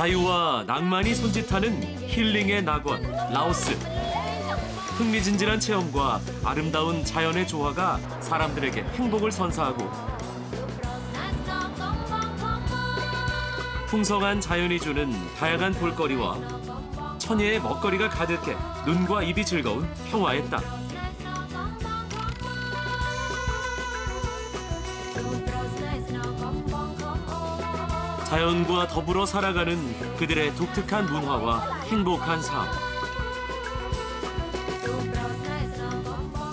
자유와 낭만이 손짓하는 힐링의 낙원 라오스. 흥미진진한 체험과 아름다운 자연의 조화가 사람들에게 행복을 선사하고 풍성한 자연이 주는 다양한 볼거리와 천혜의 먹거리가 가득해 눈과 입이 즐거운 평화의 땅. 자연과 더불어 살아가는 그들의 독특한 문화와 행복한 삶.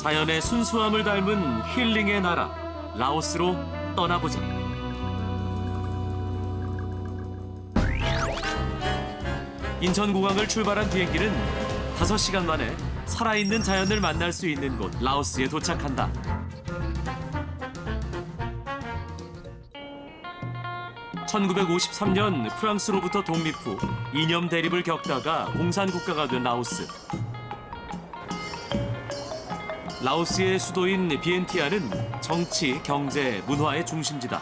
자연의 순수함을 닮은 힐링의 나라 라오스로 떠나보자. 인천공항을 출발한 비행기는 5시간 만에 살아있는 자연을 만날 수 있는 곳 라오스에 도착한다. (1953년) 프랑스로부터 독립 후 이념 대립을 겪다가 공산국가가 된 라오스. 라오스의 수도인 비엔티아는 정치, 경제, 문화의 중심지다.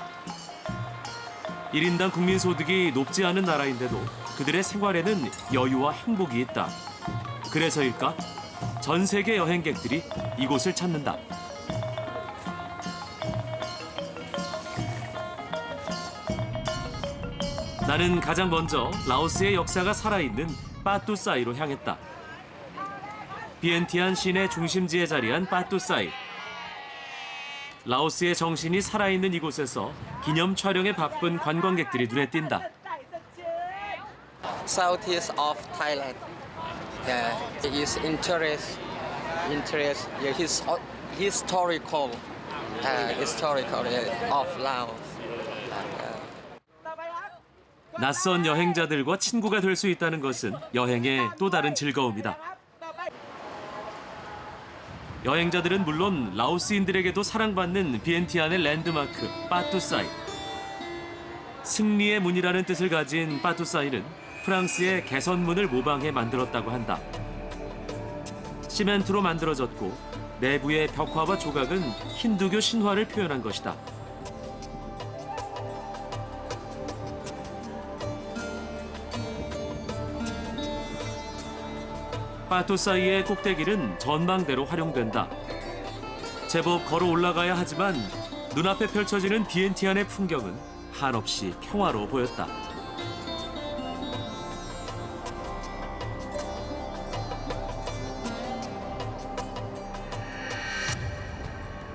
1인당 국민소득이 높지 않은 나라인데도 그들의 생활에는 여유와 행복이 있다. 그래서일까? 전 세계 여행객들이 이곳을 찾는다. 나는 가장 먼저 라오스의 역사가 살아있는 빠뚜사이로 향했다. 비엔티안 시내 중심지에 자리한 빠뚜사이. 라오스의 정신이 살아있는 이곳에서 기념 촬영에 바쁜 관광객들이 눈에 띈다. Southeast of Thailand. Yeah, it is interest. Yeah, historical of Laos. 낯선 여행자들과 친구가 될 수 있다는 것은 여행의 또 다른 즐거움이다. 여행자들은 물론 라오스인들에게도 사랑받는 비엔티안의 랜드마크 빠뚜사이. 승리의 문이라는 뜻을 가진 빠뚜사이는 프랑스의 개선문을 모방해 만들었다고 한다. 시멘트로 만들어졌고 내부의 벽화와 조각은 힌두교 신화를 표현한 것이다. 빠뚜사이의 꼭대기는 전망대로 활용된다. 제법 걸어 올라가야 하지만 눈앞에 펼쳐지는 비엔티안의 풍경은 한없이 평화로워 보였다.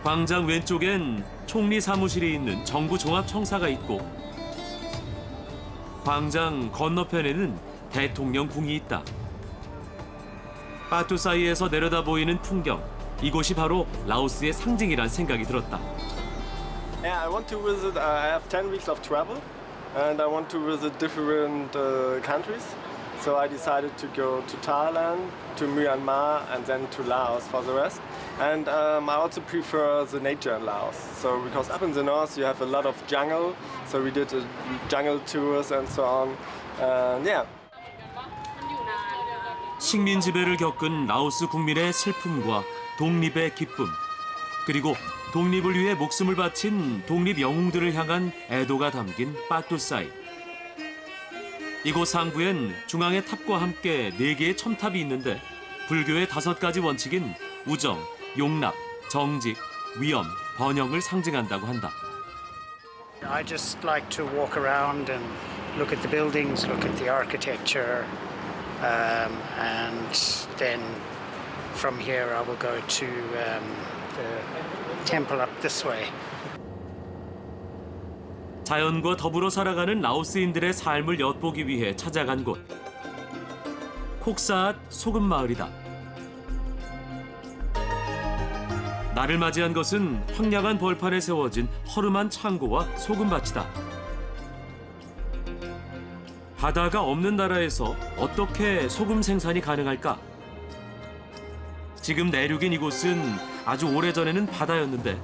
광장 왼쪽엔 총리 사무실이 있는 정부 종합청사가 있고 광장 건너편에는 대통령궁이 있다. 빠뚜사이에서 내려다 보이는 풍경, 이곳이 바로 라오스의 상징이란 생각이 들었다. Yeah, I want to visit. I have 10 weeks of travel, and I want to visit different countries. So I decided to go to Thailand, to Myanmar, and then to Laos for the rest. And I also prefer the nature in Laos. So because up in the north you have a lot of jungle, so we did jungle tours and so on. Yeah. 식민 지배를 겪은 라오스 국민의 슬픔과 독립의 기쁨, 그리고 독립을 위해 목숨을 바친 독립 영웅들을 향한 애도가 담긴 빠뚜사이. 이곳 상부엔 중앙의 탑과 함께 4개의 첨탑이 있는데 불교의 5가지 원칙인 우정, 용납, 정직, 위엄, 번영을 상징한다고 한다. I just like to walk around and look at the buildings, look at the architecture. And then from here I will go to the temple up this way. 자연과 더불어 살아가는 라오스인들의 삶을 엿보기 위해 찾아간 곳. 콕사앗 소금마을이다. 나를 맞이한 것은 황량한 벌판에 세워진 허름한 창고와 소금밭이다. 바다가 없는 나라에서 어떻게 소금 생산이 가능할까? 지금 내륙인 이곳은 아주 오래전에는 바다였는데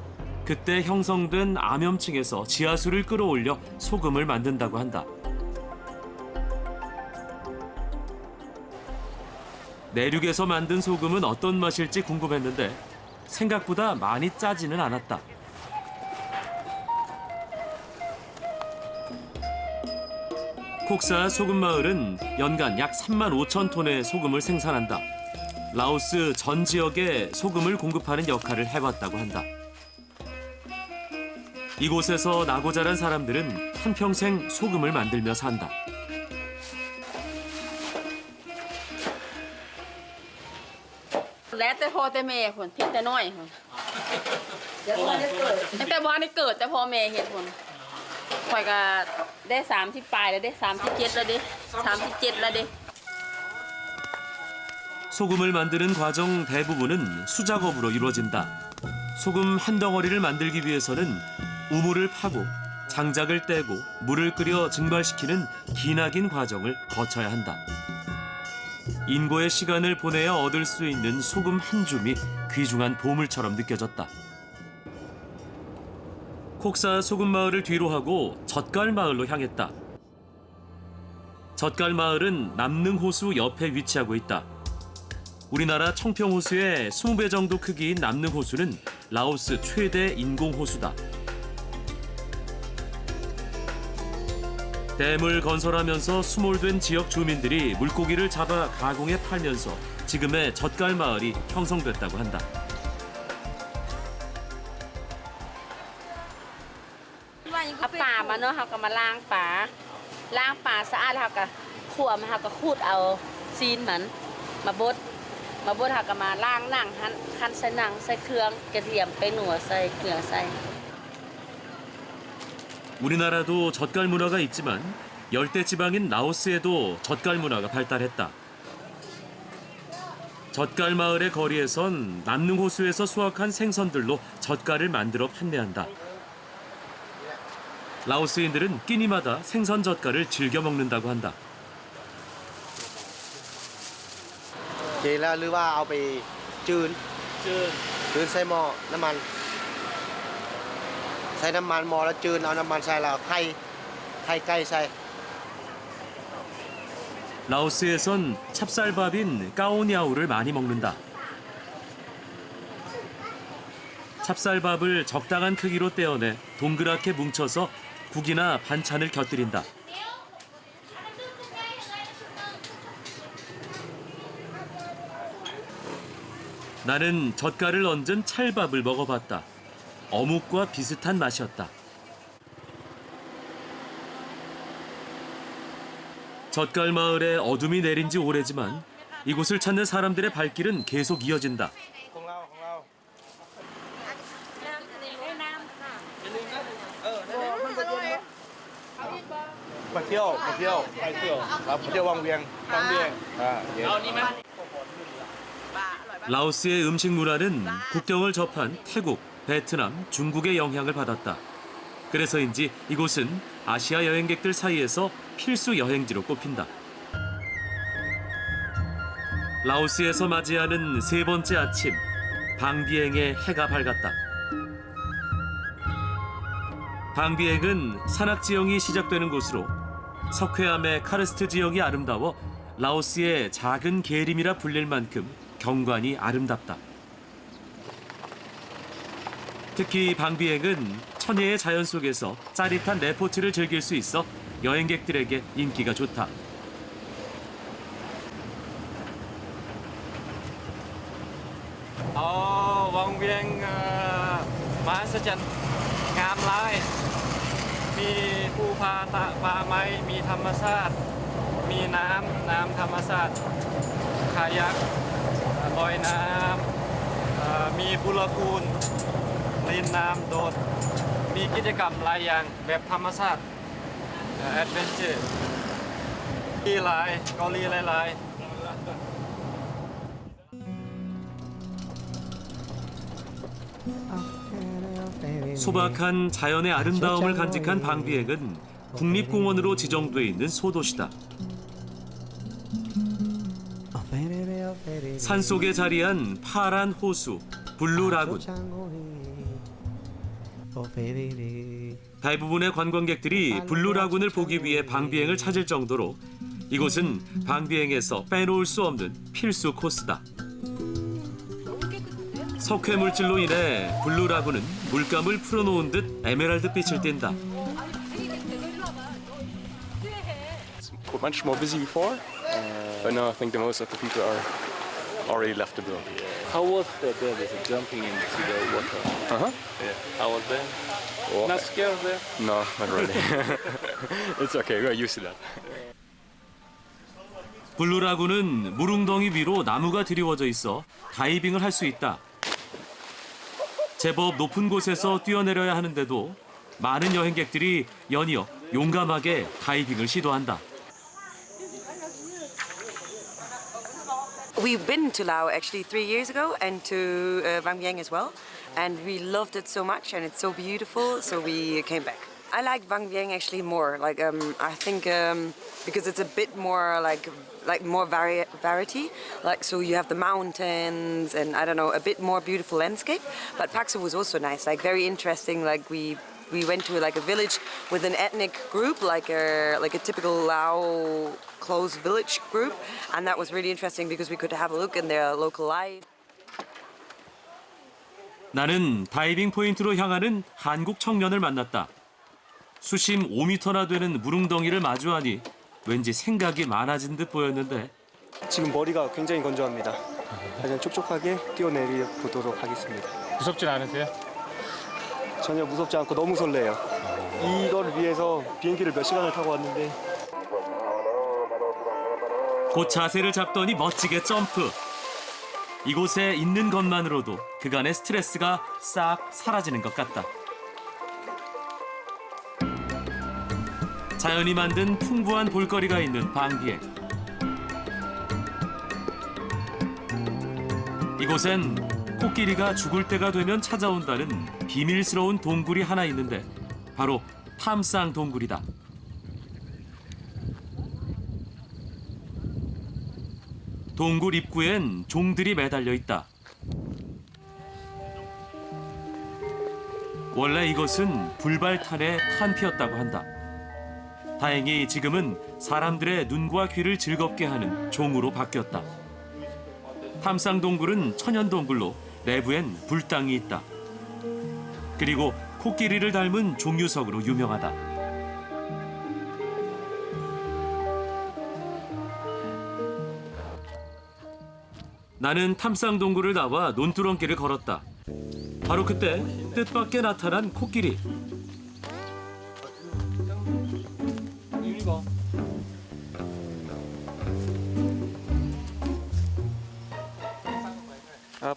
그때 형성된 암염층에서 지하수를 끌어올려 소금을 만든다고 한다. 내륙에서 만든 소금은 어떤 맛일지 궁금했는데 생각보다 많이 짜지는 않았다. 콕사 소금 마을은 연간 약 3만 5천 톤의 소금을 생산한다. 라오스 전 지역에 소금을 공급하는 역할을 해왔다고 한다. 이곳에서 나고 자란 사람들은 한평생 소금을 만들며 산다. Lẽ tớiพ่อtớiแม่คนเพียงแต่น้อยคนตั้งแต่บ้านได้เกิดแต่พ่อแม่เห็นคนข่อยก็ได้30ปลายแล้วเด้37แล้วเด้37แล้วเด้ 소금을 만드는 과정 대부분은 수작업으로 이루어진다. 소금 한 덩어리를 만들기 위해서는 우물을 파고 장작을 떼고 물을 끓여 증발시키는 기나긴 과정을 거쳐야 한다. 인고의 시간을 보내야 얻을 수 있는 소금 한 줌이 귀중한 보물처럼 느껴졌다. 콕사 소금 마을을 뒤로 하고 젓갈 마을로 향했다. 젓갈 마을은 남능 호수 옆에 위치하고 있다. 우리나라 청평 호수의 20배 정도 크기인 남능 호수는 라오스 최대 인공 호수다. 댐을 건설하면서 수몰된 지역 주민들이 물고기를 잡아 가공해 팔면서 지금의 젓갈 마을이 형성됐다고 한다. เอาป่ามาเนาะเฮาก็มาล้างป่าสะอาดแล้วเฮาก็คั่วมันเฮาก็ขูดเอาซีนมันมาบดเฮาก็มาล้างหนังคั่นใส่หนังใส่เครื่องกระเทียมไปหนัวใส่เกลือใส่ 우리나라도 젓갈 문화가 있지만 열대 지방인 라오스에도 젓갈 문화가 발달했다. 젓갈 마을의 거리에선 남능 호수에서 수확한 생선들로 젓갈을 만들어 판매한다. 라오스인들은 끼니마다 생선 젓갈을 즐겨 먹는다고 한다. เจแล้วหรือว่าเอาไปจืนใส่หม้อน้ำมันใส่น้ำมันหม้อแล้วจืนเอาน้ำมันใส่แล้วไข่ไก่ใส่ 라오스에선 찹쌀밥인 까오냐우를 많이 먹는다. 찹쌀밥을 적당한 크기로 떼어내 동그랗게 뭉쳐서 국이나 반찬을 곁들인다. 나는 젓갈을 얹은 찰밥을 먹어봤다. 어묵과 비슷한 맛이었다. 젓갈 마을에 어둠이 내린 지 오래지만 이곳을 찾는 사람들의 발길은 계속 이어진다. ของเรา มาเที่ยวไปเที่ยวครับมาเที่ยววังเวียง라오스의 음식 문화는 국경을 접한 태국, 베트남, 중국의 영향을 받았다. 그래서인지 이곳은 아시아 여행객들 사이에서 필수 여행지로 꼽힌다. 라오스에서 맞이하는 세 번째 아침, 방비행의 해가 밝았다. 방비행은 산악 지형이 시작되는 곳으로 석회암의 카르스트 지형이 아름다워 라오스의 작은 계림이라 불릴 만큼 경관이 아름답다. 특히 방비행은 천혜의 자연 속에서 짜릿한 레포츠를 즐길 수 있어 여행객들에게 인기가 좋다. 왕비행 마스전 감라이 มีภูพาตะป่าไม้มีธรรมชาติมีน้ำธรรมชาติคายักลอยน้ำมีบุรคูนเล่นน้ำโดดมีกิจกรรมหลายอย่างแบบธรรมชาติแอดเวนเจอร์ที่หลายเกาหลีหลาย 소박한 자연의 아름다움을 간직한 방비행은 국립공원으로 지정돼 있는 소도시다. 산속에 자리한 파란 호수, 블루라군. 대부분의 관광객들이 블루라군을 보기 위해 방비행을 찾을 정도로 이곳은 방비행에서 빼놓을 수 없는 필수 코스다. 석회 물질로 인해 블루라군은 물감을 풀어놓은 듯 에메랄드 빛을 띈다. much more busy before, but now I think the most of the people are already left the boat. How was the jumping into the water? Uh-huh. Yeah. How was that? Well, Not scared there? no, not really. It's okay, we're used to that. 블루라군은 물웅덩이 위로 나무가 드리워져 있어 다이빙을 할 수 있다. 제법 높은 곳에서 뛰어내려야 하는데도 많은 여행객들이 연이어 용감하게 다이빙을 시도한다. We've been to Laos actually 3 years ago and to Vang Vieng as well, and we loved it so much and it's so beautiful, so we came back. I like Vang Vieng actually more. Like I think because it's a bit more like more variety. Like so you have the mountains and I don't know, a bit more beautiful landscape. But Pak Su was also nice, like very interesting. Like we went to like a village with an ethnic group, like a typical Lao close village group, and that was really interesting because we could have a look in their local life. 나는 다이빙 포인트로 향하는 한국 청년을 만났다. 수심 5m나 되는 물웅덩이를 마주하니 왠지 생각이 많아진 듯 보였는데 지금 머리가 굉장히 건조합니다. 가장 촉촉하게 뛰어내려 보도록 하겠습니다. 무섭진 않으세요? 전혀 무섭지 않고 너무 설레요. 이걸 위해서 비행기를 몇 시간을 타고 왔는데 곧 자세를 잡더니 멋지게 점프. 이곳에 있는 것만으로도 그간의 스트레스가 싹 사라지는 것 같다. 자연이 만든 풍부한 볼거리가 있는 방비행. 이곳엔 코끼리가 죽을 때가 되면 찾아온다는 비밀스러운 동굴이 하나 있는데 바로 탐상 동굴이다. 동굴 입구엔 종들이 매달려 있다. 원래 이것은 불발탄의 탄피였다고 한다. 다행히 지금은 사람들의 눈과 귀를 즐겁게 하는 종으로 바뀌었다. 탐상 동굴은 천연 동굴로 내부엔 불당이 있다. 그리고 코끼리를 닮은 종유석으로 유명하다. 나는 탐상 동굴을 나와 논두렁길을 걸었다. 바로 그때 뜻밖의 나타난 코끼리.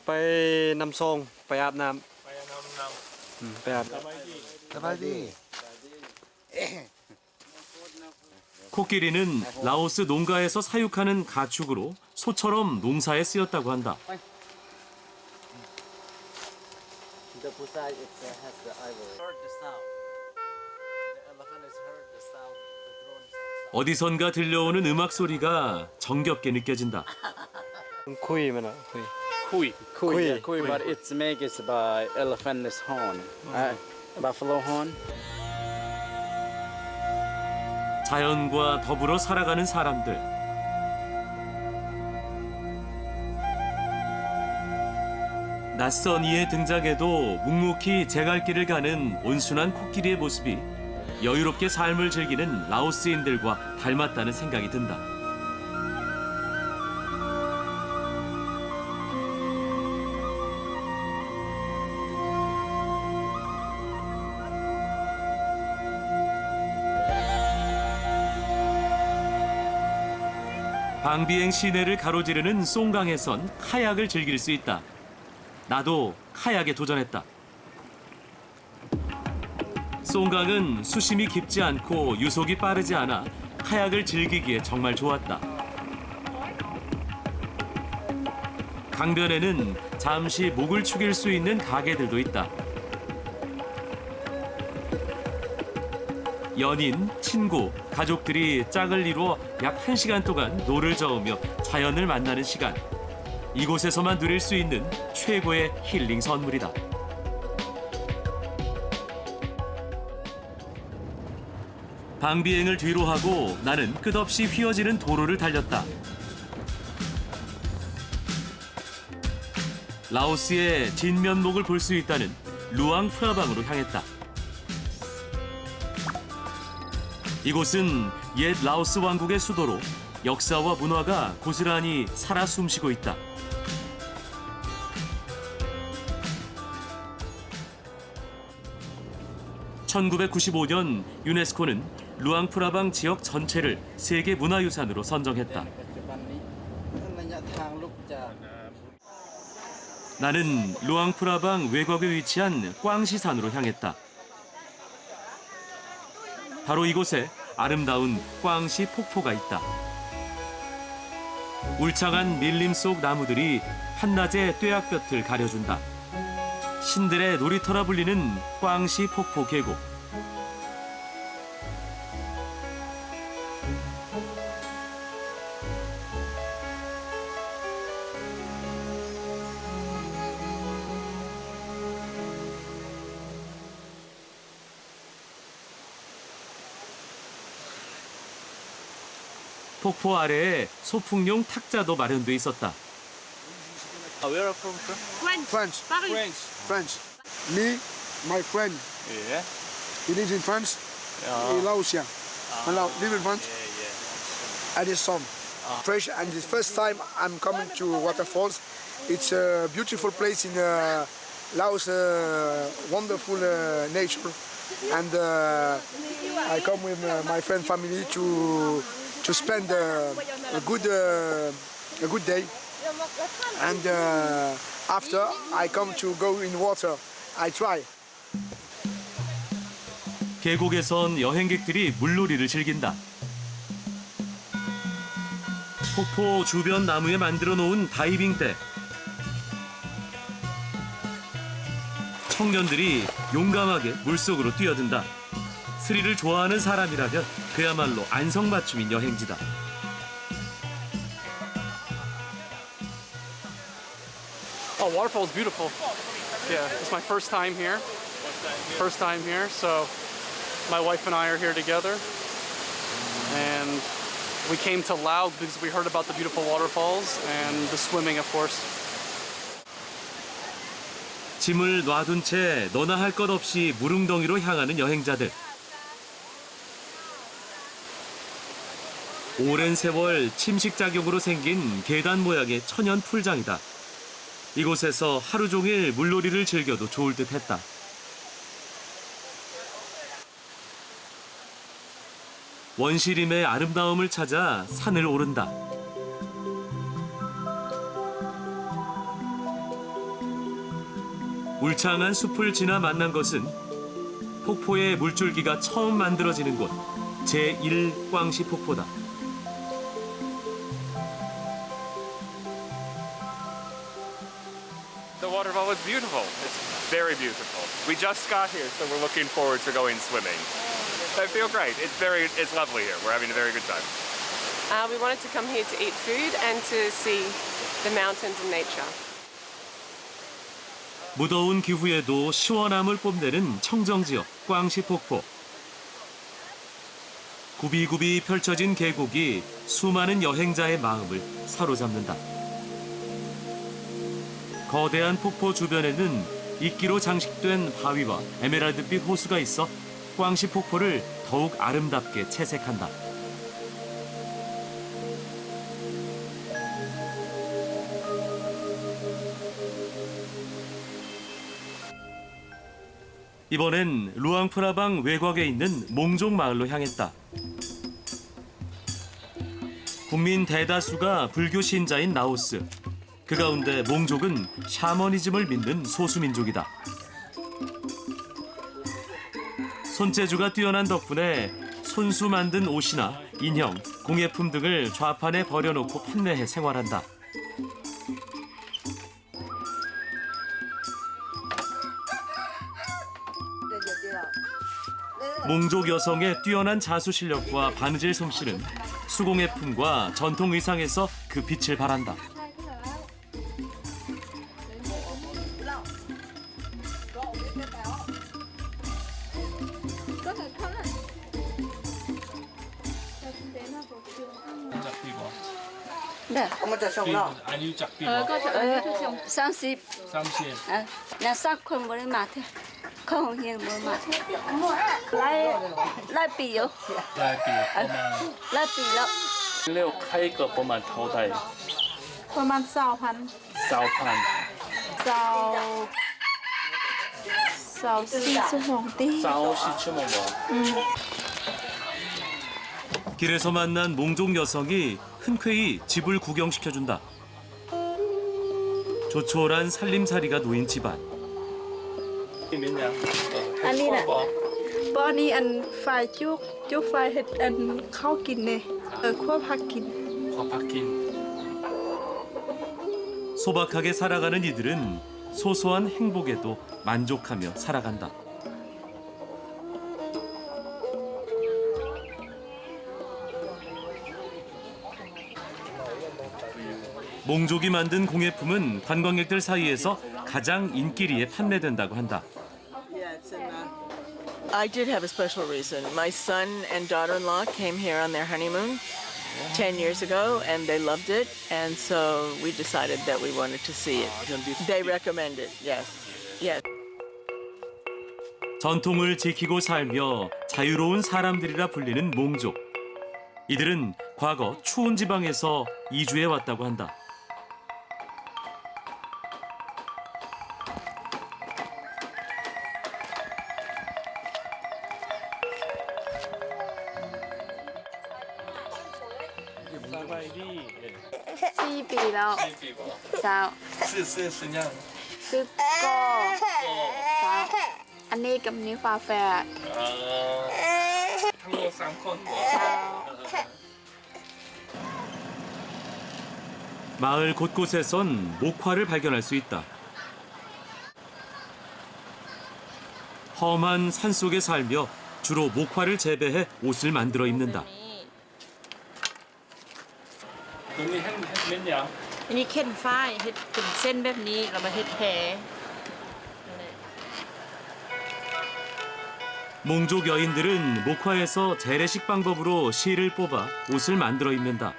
빠이 남성 빠이 압남 빠이 압 코끼리는 라오스 농가에서 사육하는 가축으로 소처럼 농사에 쓰였다고 한다. 어디선가 들려오는 음악 소리가 정겹게 느껴진다. 코이면은 코이. Kui, but it's made by elephant's horn, buffalo horn. 자연과 더불어 살아가는 사람들. 낯선 이의 등장에도 묵묵히 제갈길을 가는 온순한 코끼리의 모습이 여유롭게 삶을 즐기는 라오스인들과 닮았다는 생각이 든다. 방비행 시내를 가로지르는 송강에선 카약을 즐길 수 있다. 나도 카약에 도전했다. 송강은 수심이 깊지 않고 유속이 빠르지 않아 카약을 즐기기에 정말 좋았다. 강변에는 잠시 목을 축일 수 있는 가게들도 있다. 연인, 친구, 가족들이 짝을 이루어 약 1시간 동안 노를 저으며 자연을 만나는 시간. 이곳에서만 누릴 수 있는 최고의 힐링 선물이다. 방비행을 뒤로 하고 나는 끝없이 휘어지는 도로를 달렸다. 라오스의 진면목을 볼 수 있다는 루앙 프라방으로 향했다. 이곳은 옛 라오스 왕국의 수도로 역사와 문화가 고스란히 살아 숨쉬고 있다. (1995년) 유네스코는 루앙프라방 지역 전체를 세계 문화유산으로 선정했다. 나는 루앙프라방 외곽에 위치한 꽝시산으로 향했다. 바로 이곳에 아름다운 꽝시 폭포가 있다. 울창한 밀림 속 나무들이 한낮의 뙤약볕을 가려준다. 신들의 놀이터라 불리는 꽝시 폭포 계곡. 폭포 아래에 소풍용 탁자도 마련돼 있었다. Where are you from? France. France. Me, my friend. Yeah. He lives in France. In Laosia. And now live in France. And his son. Fresh. And the first time I'm coming to waterfalls. It's a beautiful place in Laos. Wonderful nature. And I come with my friend family to spend a good day. And after I come to go in water, I try. 계곡에선 여행객들이 물놀이를 즐긴다. 폭포 주변 나무에 만들어 놓은 다이빙대. 청년들이 용감하게 물속으로 뛰어든다. 스릴을 좋아하는 사람이라면 그야말로 안성맞춤인 여행지다. Oh, waterfall is beautiful. Yeah, it's my first time here. So my wife and I are here together. And we came to Laos because we heard about the beautiful waterfalls and the swimming, of course. 짐을 놔둔 채 너나 할 것 없이 무릉덩이로 향하는 여행자들. 오랜 세월 침식작용으로 생긴 계단 모양의 천연 풀장이다. 이곳에서 하루 종일 물놀이를 즐겨도 좋을 듯했다. 원시림의 아름다움을 찾아 산을 오른다. 울창한 숲을 지나 만난 것은 폭포의 물줄기가 처음 만들어지는 곳 제1 꽝시 폭포다. The waterfall was beautiful. It's very beautiful. We just got here, so we're looking forward to going swimming. I feel great. It's lovely here. We're having a very good time. We wanted to come here to eat food and to see the mountains and nature. 무더운 기후에도 시원함을 뽐내는 청정지역 꽝시 폭포. 굽이굽이 펼쳐진 계곡이 수많은 여행자의 마음을 사로잡는다. 거대한 폭포 주변에는 이끼로 장식된 바위와 에메랄드빛 호수가 있어 꽝시 폭포를 더욱 아름답게 채색한다. 이번엔 루앙프라방 외곽에 있는 몽족 마을로 향했다. 국민 대다수가 불교 신자인 라오스. 그 가운데 몽족은 샤머니즘을 믿는 소수민족이다. 손재주가 뛰어난 덕분에 손수 만든 옷이나 인형, 공예품 등을 좌판에 버려놓고 판매해 생활한다. 몽족 여성의 뛰어난 자수 실력과 바느질 솜씨는 수공예품과 전통 의상에서 그 빛을 발한다. 네. 아니 작비. 30. 30. 나 싹콘 머리 마트. Không, hiền bố mà. Lai bì yo. Lai bì. Lai bì lo. เรียกไข่ก็ประมาณเท่าไหร่ ประมาณ20,000 24ชั่วโมงตี 24ชั่วโมง 길에서 만난 몽족 여성이 흔쾌히 집을 구경시켜준다. 조촐한 살림살이가 놓인 집안. อันนี้น่ะป้อนนี้อันฝ่ายจุกฝ่ายเฮ็ดอันข้าวกินเนี่ยคั่วผักกิน 화파킨. 소박하게 살아가는 이들은 소소한 행복에도 만족하며 살아간다. 몽족이 만든 공예품은 관광객들 사이에서 가장 인기리에 판매된다고 한다. I did have a special reason. My son and daughter-in-law came here on their honeymoon 10 years ago, and they loved it, and so we decided that we wanted to see it. They recommend it, yes. Yes. 전통을 지키고 살며 자유로운 사람들이라 불리는 몽족. 이들은 과거 추운 지방에서 이주해 왔다고 한다. Anh đi cầm ní pha phè.ทั้งหมด3 คน 마을 곳곳에선 목화를 발견할 수 있다. 험한 산속에 살며 주로 목화를 재배해 옷을 만들어 입는다. ตรงนี้เห็นเม็ดยัง อันนี้เข็นฝ้ายเฮ็ดเป็นเส้นแบบนี้เรามาเฮ็ดแพร 몽족 여인들은 목화에서 재래식 방법으로 실을 뽑아 옷을 만들어 입는다.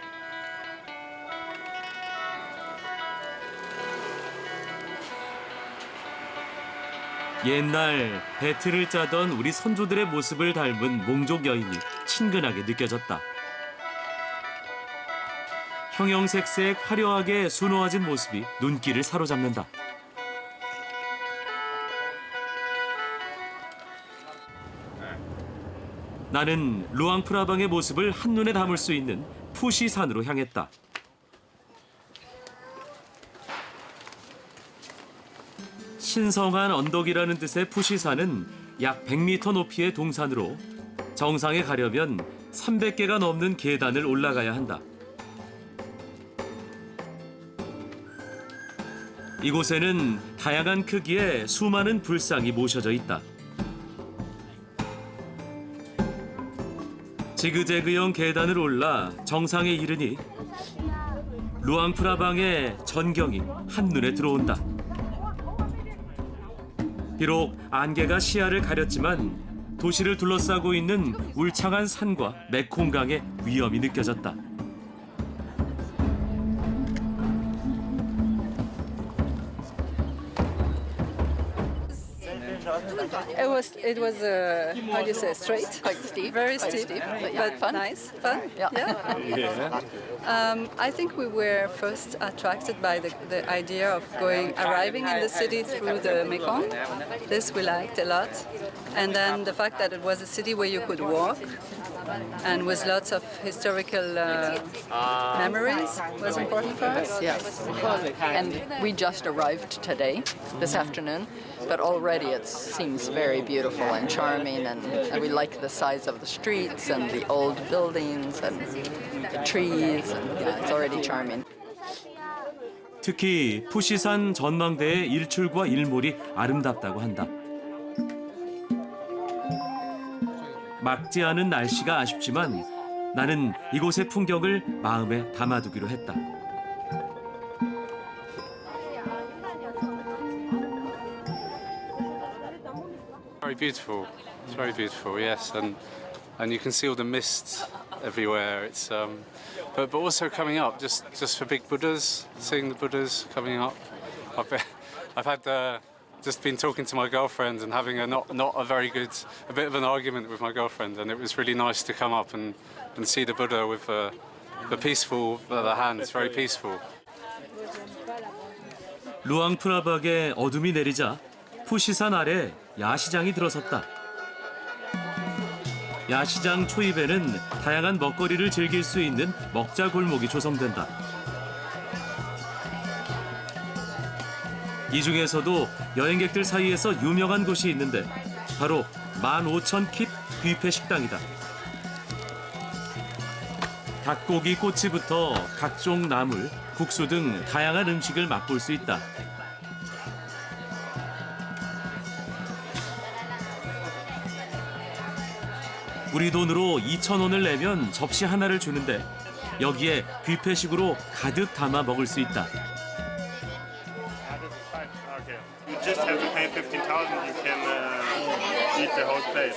옛날 배틀을 짜던 우리 선조들의 모습을 닮은 몽족 여인이 친근하게 느껴졌다. 형형색색 화려하게 수놓아진 모습이 눈길을 사로잡는다. 나는 루앙프라방의 모습을 한눈에 담을 수 있는 푸시산으로 향했다. 신성한 언덕이라는 뜻의 푸시산은 약 100m 높이의 동산으로 정상에 가려면 300개가 넘는 계단을 올라가야 한다. 이곳에는 다양한 크기의 수많은 불상이 모셔져 있다. 지그재그형 계단을 올라 정상에 이르니 루앙프라방의 전경이 한눈에 들어온다. 비록 안개가 시야를 가렸지만 도시를 둘러싸고 있는 울창한 산과 메콩강의 위험이 느껴졌다. It was how do you say, straight? Quite steep. Very steep, but fun. Nice, fun. Yeah. I think we were first attracted by the idea of arriving in the city through the Mekong. This we liked a lot, and then the fact that it was a city where you could walk, and with lots of historical memories was important for us. Yes, and we just arrived today, this afternoon, but already it seems very beautiful and charming, and we like the size of the streets and the old buildings and the trees, and it's already charming. 특히 푸시산 전망대의 일출과 일몰이 아름답다고 한다. 막지 않은 날씨가 아쉽지만 나는 이곳의 풍경을 마음에 담아두기로 했다. Very beautiful. It's very beautiful, yes, and you can see all the mist everywhere. It's but also coming up just for big Buddhas, seeing the Buddhas coming up. I've had the just been talking to my girlfriend and having a bit of an argument with my girlfriend, and it was really nice to come up and see the Buddha with the peaceful, the hands, very peaceful. 루앙프라박에 어둠이 내리자 푸시산 아래 야시장이 들어섰다. 야시장 초입에는 다양한 먹거리를 즐길 수 있는 먹자 골목이 조성된다. 이 중에서도 여행객들 사이에서 유명한 곳이 있는데 바로 15,000킵 뷔페 식당이다. 닭고기 꼬치부터 각종 나물, 국수 등 다양한 음식을 맛볼 수 있다. 우리 돈으로 2,000원을 내면 접시 하나를 주는데 여기에 뷔페식으로 가득 담아 먹을 수 있다. You just have to pay 15,000. You can eat the whole place.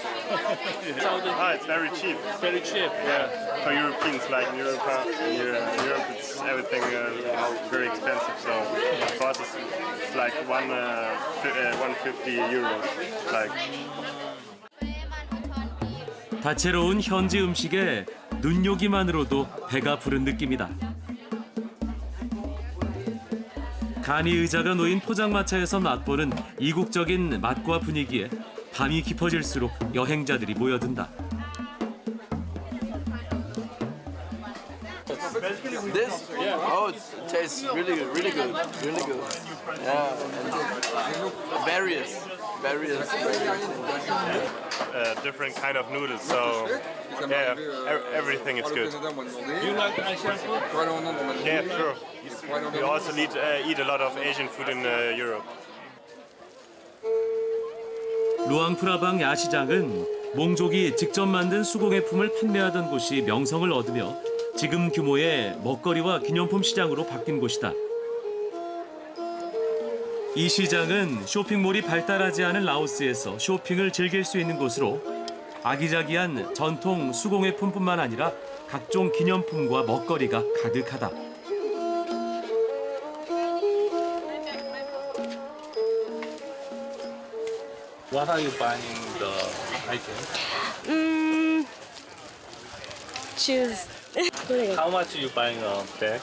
It's very cheap. Very cheap. Yeah, for Europeans, like in Europe, it's everything very expensive. So for us, it's like 150 euros. Like. 다채로운 현지 음식에 눈요기만으로도 배가 부른 느낌이다. 간이 의자가 놓인 포장마차에서 맛보는 이국적인 맛과 분위기에 밤이 깊어질수록 여행자들이 모여든다. This? Yeah. Oh, it tastes really good, really good, really good. Yeah, and various. Different kind of noodles, so yeah, everything is good. You like Asian food? Yeah, sure. We also eat a lot of Asian food in Europe. 루앙프라방 야시장은 몽족이 직접 만든 수공예품을 판매하던 곳이 명성을 얻으며 지금 규모의 먹거리와 기념품 시장으로 바뀐 곳이다. 이 시장은 쇼핑몰이 발달하지 않은 라오스에서 쇼핑을 즐길 수 있는 곳으로 아기자기한 전통 수공예품뿐만 아니라 각종 기념품과 먹거리가 가득하다. What are you buying the item? Choose. How much are you buying a bag?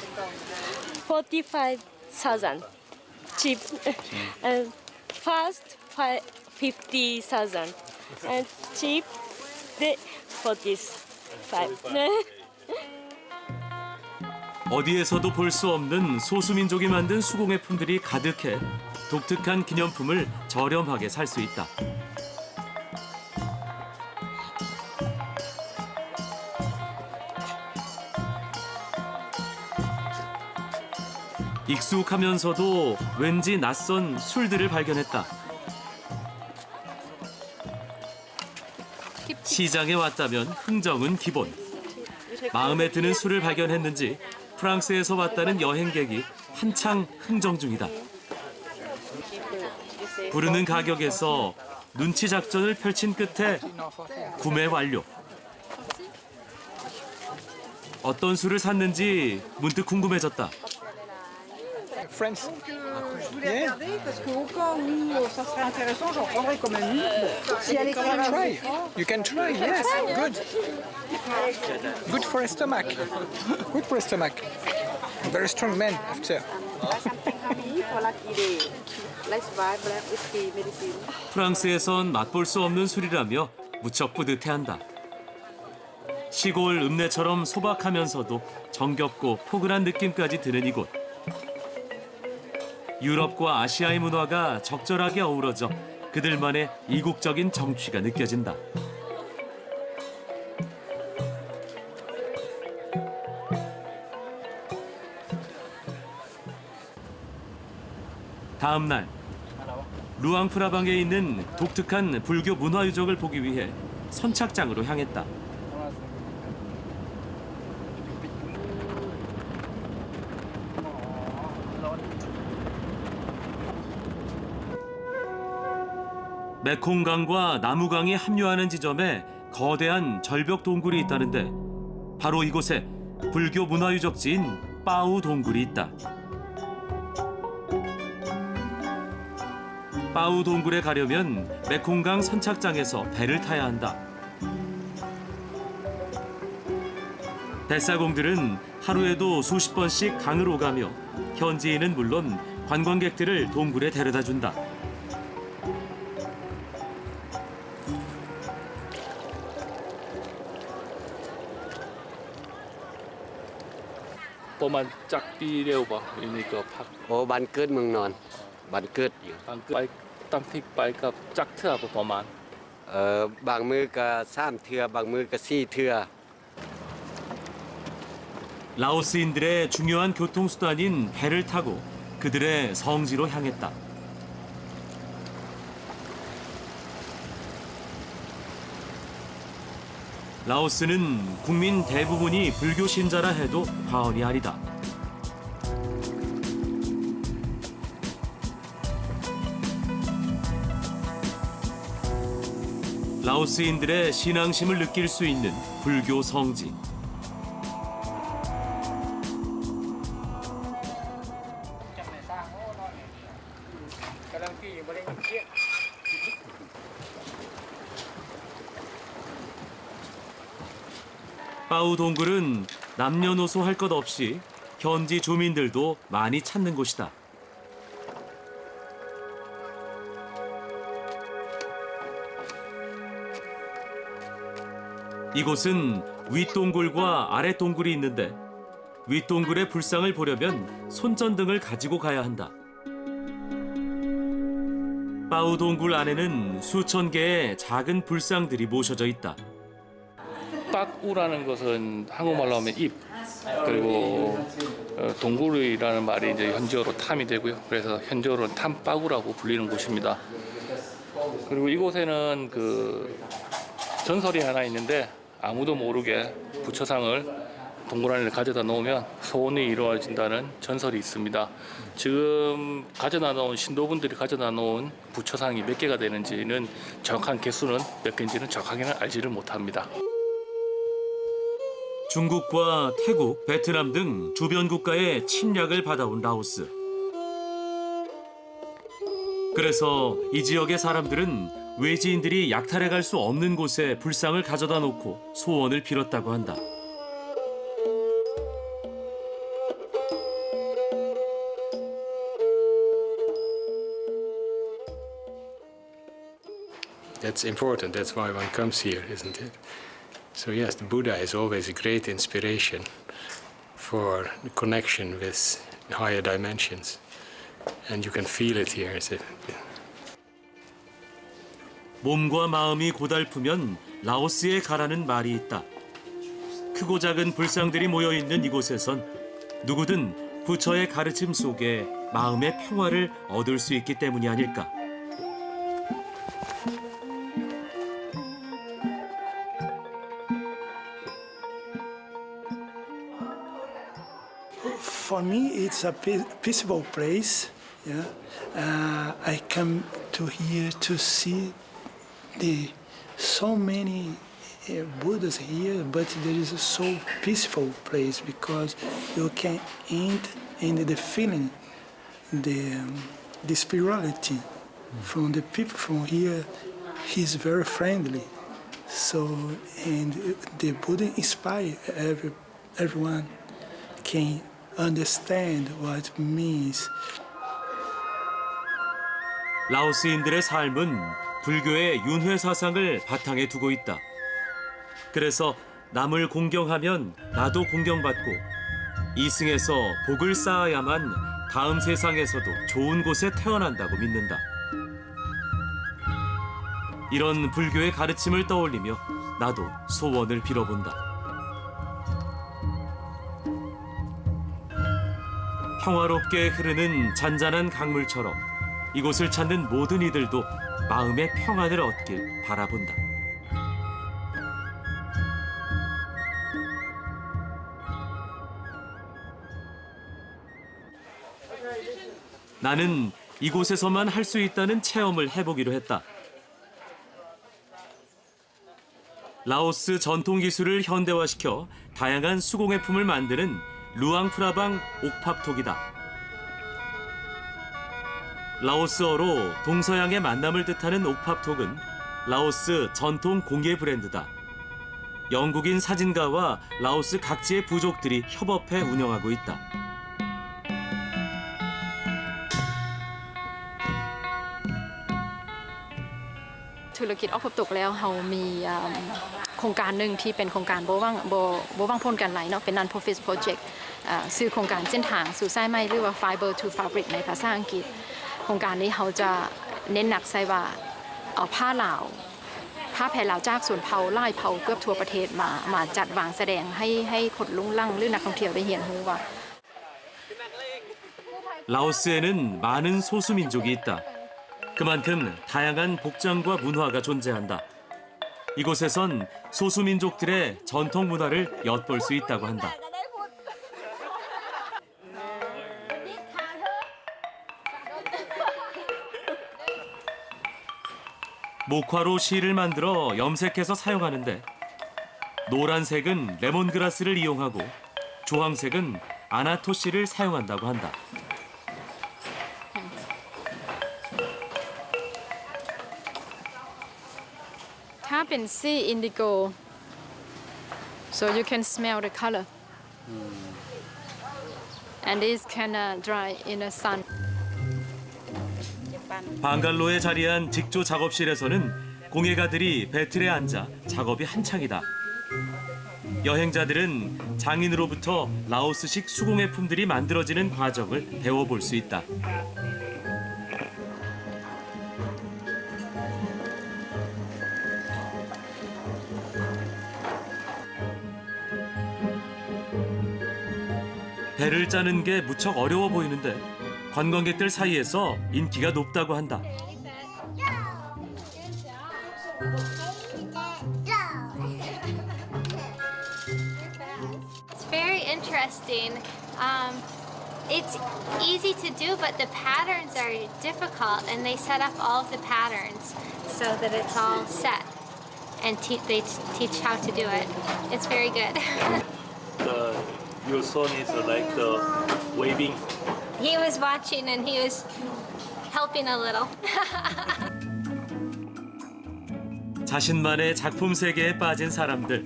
45,000. Cheap. And fast 50,000. And cheap 45. 어디에서도 볼 수 없는 소수민족이 만든 수공예품들이 가득해 독특한 기념품을 저렴하게 살 수 있다. 익숙하면서도 왠지 낯선 술들을 발견했다. 시장에 왔다면 흥정은 기본. 마음에 드는 술을 발견했는지 프랑스에서 왔다는 여행객이 한창 흥정 중이다. 부르는 가격에서 눈치 작전을 펼친 끝에 구매 완료. 어떤 술을 샀는지 문득 궁금해졌다. Friends. Yeah. Parce qu'au cas où ça serait intéressant, j'en prendrais comme ami. Si elle est try. You can try, yes. Good. Good for a stomach. Good for a stomach. Very strong man after. 프랑스에선 맛볼 수 없는 술이라며 무척 뿌듯해한다. 시골 읍내처럼 소박하면서도 정겹고 포근한 느낌까지 드는 이곳. 유럽과 아시아의 문화가 적절하게 어우러져 그들만의 이국적인 정취가 느껴진다. 다음 날 루앙프라방에 있는 독특한 불교 문화 유적을 보기 위해 선착장으로 향했다. 메콩강과 나무강이 합류하는 지점에 거대한 절벽 동굴이 있다는데 바로 이곳에 불교 문화유적지인 빠우 동굴이 있다. 빠우 동굴에 가려면 메콩강 선착장에서 배를 타야 한다. 뱃사공들은 하루에도 수십 번씩 강을 오가며 현지인은 물론 관광객들을 동굴에 데려다 준다.ประมาณจักปีเดียวป่ะอยู่นี่ก็พัก โอ้บ้านเกิดเมืองนอนบ้านเกิดอยู่ บางไปตั้งที่ไปกับจักเทื่อประมาณ บางมือก็3 เทื่อบางมือก็4 เทื่อ 라오스인들의 중요한 교통수단인 배를 타고 그들의 성지로 향했다. 라오스는 국민 대부분이 불교 신자라 해도 과언이 아니다. 라오스인들의 신앙심을 느낄 수 있는 불교 성지. 빠우 동굴은 남녀노소 할 것 없이 현지 주민들도 많이 찾는 곳이다. 이곳은 윗동굴과 아랫동굴이 있는데 윗동굴의 불상을 보려면 손전등을 가지고 가야 한다. 빠우 동굴 안에는 수천 개의 작은 불상들이 모셔져 있다. 빡우라는 것은 한국말로 하면 입, 그리고 동굴이라는 말이 이제 현지어로 탐이 되고요. 그래서 현지어로는 탐빠구라고 불리는 곳입니다. 그리고 이곳에는 그 전설이 하나 있는데 아무도 모르게 부처상을 동굴 안에 가져다 놓으면 소원이 이루어진다는 전설이 있습니다. 지금 가져다 놓은 신도분들이 가져다 놓은 부처상이 몇 개가 되는지는 정확한 개수는 몇 개인지는 정확하게는 알지를 못합니다. 중국과 태국, 베트남 등 주변 국가의 침략을 받아온 라오스. 그래서 이 지역의 사람들은 외지인들이 약탈해 갈 수 없는 곳에 불상을 가져다 놓고 소원을 빌었다고 한다. That's important. That's why one comes here, isn't it? So yes, the Buddha is always a great inspiration for the connection with higher dimensions. And you can feel it here. 몸과 마음이 고달프면 라오스에 가라는 말이 있다. 크고 작은 불상들이 모여 있는 이곳에선 누구든 부처의 가르침 속에 마음의 평화를 얻을 수 있기 때문이 아닐까. For me, it's a peaceful place. Yeah, I come to here to see so many Buddhas here, but there is a so peaceful place because you can enter in the feeling, the spirituality from the people from here. He's very friendly, so and the Buddha inspire everyone can understand what it means. 라오스인들의 삶은 불교의 윤회 사상을 바탕에 두고 있다. 그래서 남을 공경하면 나도 공경받고 이승에서 복을 쌓아야만 다음 세상에서도 좋은 곳에 태어난다고 믿는다. 이런 불교의 가르침을 떠올리며 나도 소원을 빌어본다. 평화롭게 흐르는 잔잔한 강물처럼 이곳을 찾는 모든 이들도 마음의 평안을 얻길 바라본다. 나는 이곳에서만 할 수 있다는 체험을 해보기로 했다. 라오스 전통 기술을 현대화시켜 다양한 수공예품을 만드는 루앙프라방 옥팝톡이다. 라오스어로 동서양의 만남을 뜻하는 옥팝톡은 라오스 전통 공예 브랜드다. 영국인 사진가와 라오스 각지의 부족들이 협업해 운영하고 있다.ธุรกิจออกพบตกแล้วเรามีโครงการหนึ่งที่เป็นโครงการโบว่างพ้นกันไหลเนาะเป็น non-profit project ชื่อโครงการเส้นทางสู่สายไหมหรือว่า Fiber to Fabric ในภาษาอังกฤษโครงการนี้เขาจะเน้นหนักใส่ว่าเอาผ้าลาวผ้าแผ่ลาวจากส่วนเผ่าไล่เผ่าเกือบทั่วประเทศมาจัดวางแสดงให้คนลุ่งลั่งหรือนักท่องเที่ยวได้เห็นรู้ว่า 라오스에는 많은 소수민족이 있다. 그만큼 다양한 복장과 문화가 존재한다. 이곳에선 소수민족들의 전통 문화를 엿볼 수 있다고 한다. 목화로 실을 만들어 염색해서 사용하는데 노란색은 레몬그라스를 이용하고 주황색은 아나토씨를 사용한다고 한다.ถ้าเป็นสีอินดิโก so you can smell the color and this can dry in the sun. 방갈로에 자리한 직조 작업실에서는 공예가들이 배틀에 앉아 작업이 한창이다. 여행자들은 장인으로부터 라오스식 수공예품들이 만들어지는 과정을 배워볼 수 있다. 배를 짜는 게 무척 어려워 보이는데 관광객들 사이에서 인기가 높다고 한다. It's very interesting. It's easy to do, but the patterns are difficult, and they set up all of the patterns so that it's all set, and they teach how to do it. It's very good. Your son is like the waving. He was watching and he was helping a little. 자신만의 작품 세계에 빠진 사람들.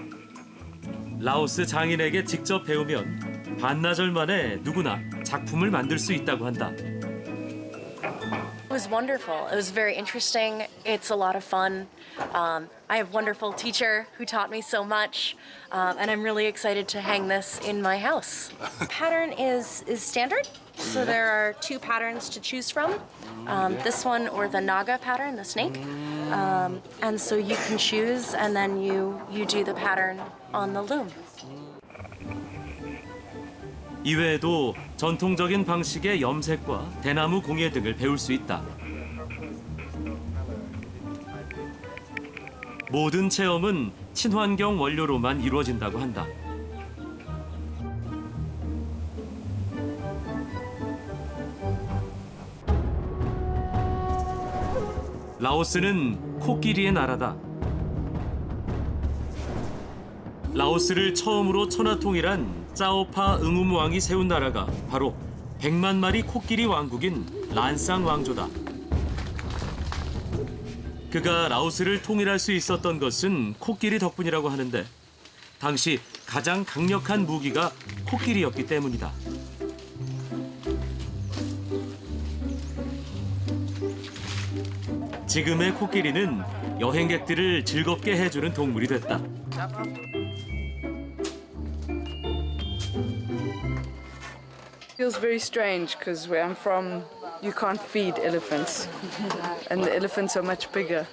라오스 장인에게 직접 배우면 반나절 만에 누구나 작품을 만들 수 있다고 한다. It was wonderful. It was very interesting. It's a lot of fun. I have a wonderful teacher who taught me so much, and I'm really excited to hang this in my house. Pattern is standard, so there are two patterns to choose from. This one or the naga pattern, the snake. And so you can choose, and then you do the pattern on the loom. 이외에도 전통적인 방식의 염색과 대나무 공예 등을 배울 수 있다. 모든 체험은 친환경 원료로만 이루어진다고 한다. 라오스는 코끼리의 나라다. 라오스를 처음으로 천하통일한 짜오파 응움 왕이 세운 나라가 바로 100만 마리 코끼리 왕국인 란상 왕조다. 그가 라오스를 통일할 수 있었던 것은 코끼리 덕분이라고 하는데 당시 가장 강력한 무기가 코끼리였기 때문이다. 지금의 코끼리는 여행객들을 즐겁게 해주는 동물이 됐다. Feels very strange because where I'm from, you can't feed elephants, and the elephants are much bigger,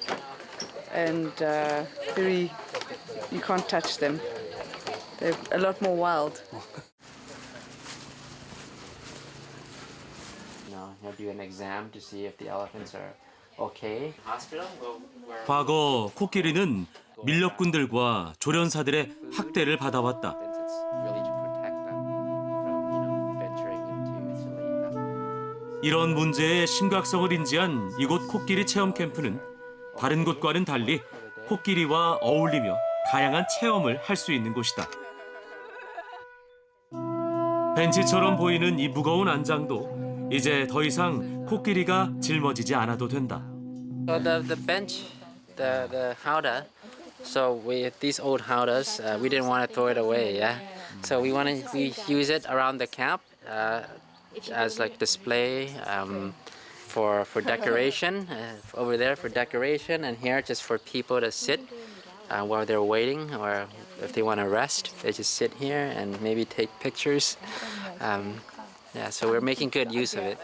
and you can't touch them. They're a lot more wild. He'll do an exam to see if the elephants are okay. 과거 코끼리는 밀렵꾼들과 조련사들의 학대를 받아왔다. 이런 문제의 심각성을 인지한 이곳 코끼리 체험 캠프는 다른 곳과는 달리 코끼리와 어울리며 다양한 체험을 할 수 있는 곳이다. 벤치처럼 보이는 이 무거운 안장도 이제 더 이상 코끼리가 짊어지지 않아도 된다. So the bench, the howdah. So with these old howdahs, we didn't want to throw it away. Yeah. So we use it around the camp as like display for decoration over there for decoration, and here just for people to sit while they're waiting, or if they want to rest, they just sit here and maybe take pictures. Yeah. So we're making good use of it.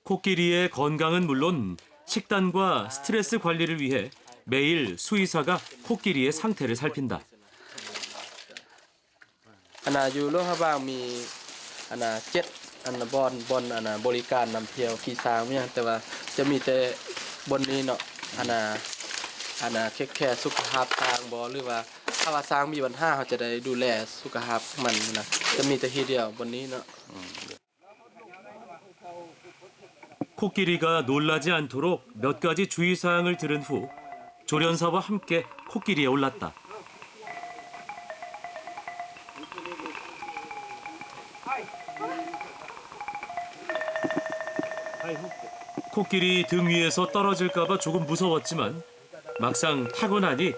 코끼리의 건강은 물론 식단과 스트레스 관리를 위해 매일 수의사가 코끼리의 상태를 살핀다. อยู่โรงพยาบาลมี7บอนบริการนำเที่ยวขี่ช้างเนี่ยแต่ว่าจะมีแต่บนนี้เนาะแค่สุขภาพช้างบ่หรือว่าถ้าว่าช้างมีปัญหาเขาจะได้ดูแลสุขภาพมันนะจะมีแต่ทีเดียวบนนี้เนาะ 코끼리가 놀라지 않도록 몇 가지 주의사항을 들은 후 조련사와 함께 코끼리에 올랐다. 코끼리 등 위에서 떨어질까 봐 조금 무서웠지만 막상 타고 나니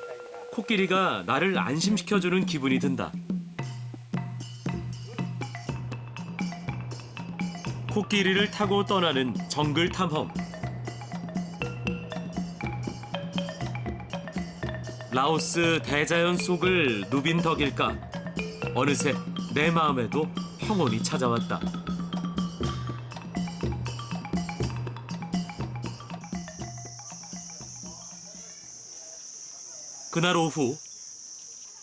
코끼리가 나를 안심시켜주는 기분이 든다. 코끼리를 타고 떠나는 정글 탐험. 라오스 대자연 속을 누빈 덕일까? 어느새 내 마음에도 평온이 찾아왔다. 그날 오후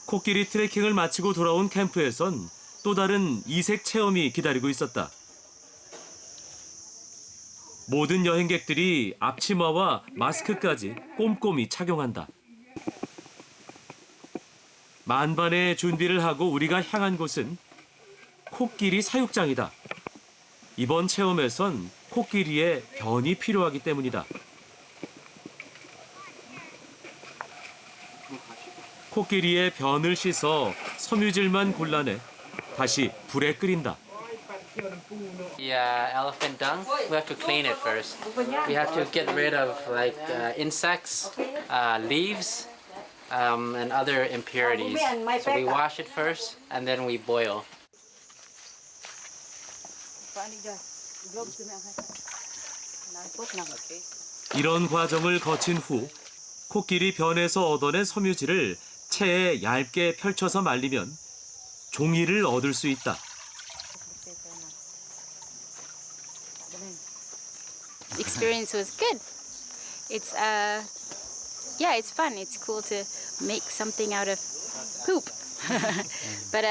코끼리 트레킹을 마치고 돌아온 캠프에선 또 다른 이색 체험이 기다리고 있었다. 모든 여행객들이 앞치마와 마스크까지 꼼꼼히 착용한다. 만반의 준비를 하고 우리가 향한 곳은 코끼리 사육장이다. 이번 체험에선 코끼리의 변이 필요하기 때문이다. 코끼리의 변을 씻어 섬유질만 골라내 다시 불에 끓인다. The elephant dung, we have to clean it first. We have to get rid of like insects, leaves, and other impurities. So we wash it first and then we boil. 이런 과정을 거친 후 코끼리 변에서 얻어낸 섬유질을 체에 얇게 펼쳐서 말리면 종이를 얻을 수 있다. Experience was good. It's yeah, it's fun. It's cool to make something out of poop. But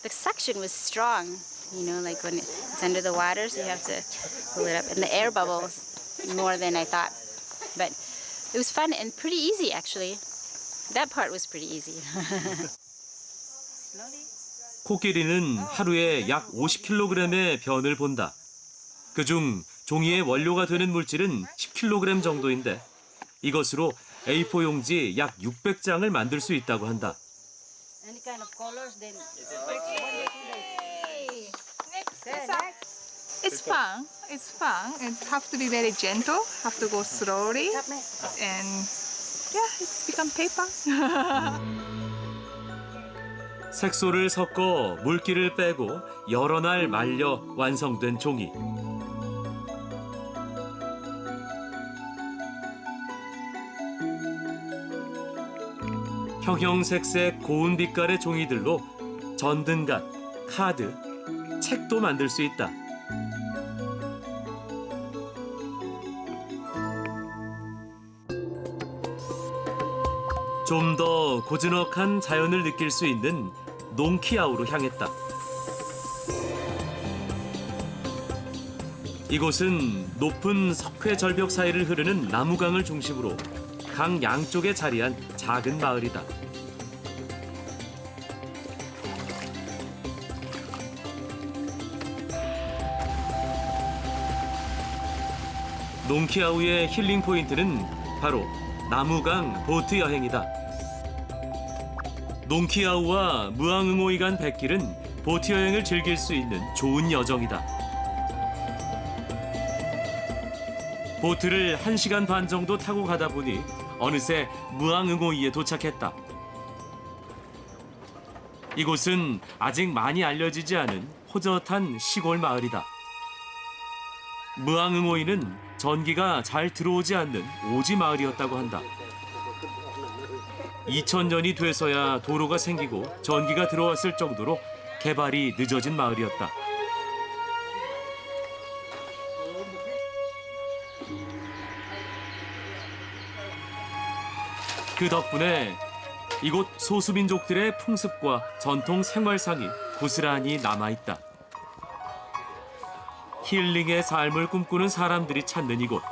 the suction was strong. You know, like when it's under the water, so you have to pull it up, and the air bubbles more than I thought. But it was fun and pretty easy, actually. That part was pretty easy. 코끼리는 하루에 약 50kg의 변을 본다. 그중 종이의 원료가 되는 물질은 10kg 정도인데 이것으로 A4 용지 약 600장을 만들 수 있다고 한다. Any kind of colors, then. It's fun. It's fun. It have to be very gentle. Have to go slowly, and yeah, it's become paper. 색소를 섞어 물기를 빼고 여러 날 말려 완성된 종이. 형형색색 고운 빛깔의 종이들로 전등갓, 카드, 책도 만들 수 있다. 좀 더 고즈넉한 자연을 느낄 수 있는 농키아우로 향했다. 이곳은 높은 석회 절벽 사이를 흐르는 나무강을 중심으로 강 양쪽에 자리한 작은 마을이다. 농키아우의 힐링 포인트는 바로 나무강 보트 여행이다. 농키아우와 무앙응오이 간 백길은 보트 여행을 즐길 수 있는 좋은 여정이다. 보트를 1시간 반 정도 타고 가다 보니 어느새 무앙응오이에 도착했다. 이곳은 아직 많이 알려지지 않은 호젓한 시골 마을이다. 무앙응오이는 전기가 잘 들어오지 않는 오지 마을이었다고 한다. 2000년이 돼서야 도로가 생기고 전기가 들어왔을 정도로 개발이 늦어진 마을이었다. 그 덕분에 이곳 소수민족들의 풍습과 전통 생활상이 고스란히 남아있다. 힐링의 삶을 꿈꾸는 사람들이 찾는 이곳.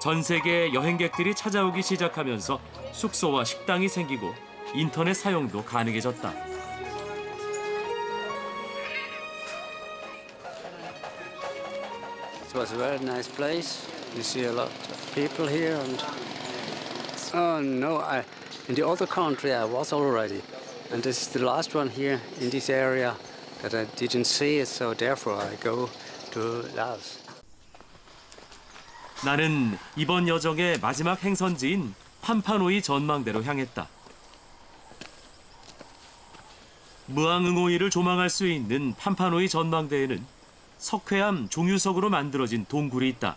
전 세계 여행객들이 찾아오기 시작하면서 숙소와 식당이 생기고 인터넷 사용도 가능해졌다. It was a very nice place. You see a lot of people here, and no, in the other country I was already, and this is the last one here in this area that I didn't see it, so therefore I go to Laos. 나는 이번 여정의 마지막 행선지인 판파노이 전망대로 향했다. 무앙응오이를 조망할 수 있는 판파노이 전망대에는 석회암 종유석으로 만들어진 동굴이 있다.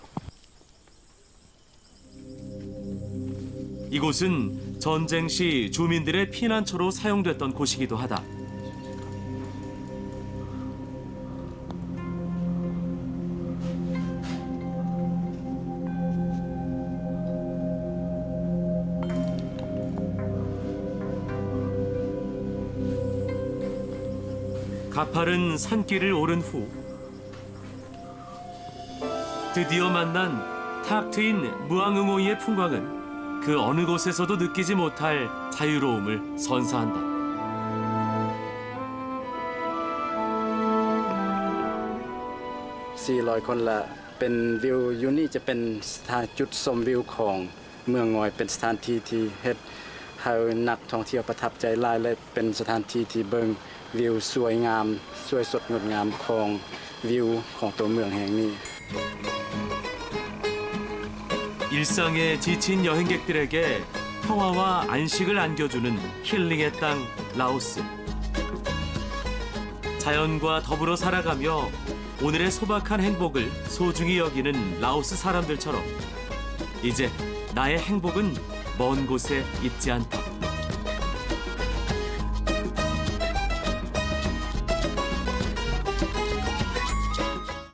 이곳은 전쟁 시 주민들의 피난처로 사용됐던 곳이기도 하다. 가파른 산길을 오른 후 드디어 만난 탁 트인 무앙응오이의 풍광은 그 어느 곳에서도 느끼지 못할 자유로움을 선사한다.400 เป็นวิวอยู่นี่จะเป็นสถานจุดชมวิวของเมืองงอยเป็นสถานที่ที่เฮ็ดให้นักท่องเที่ยวประทับใจหลายและเป็นสถานที่ที่เบิ่งวิวสวยงามสวยสดงดงามของวิวของตัวเมืองแห่งนี้ 일상에 지친 여행객들에게 평화와 안식을 안겨주는 힐링의 땅 라오스. 자연과 더불어 살아가며 오늘의 소박한 행복을 소중히 여기는 라오스 사람들처럼 이제 나의 행복은 먼 곳에 있지 않다.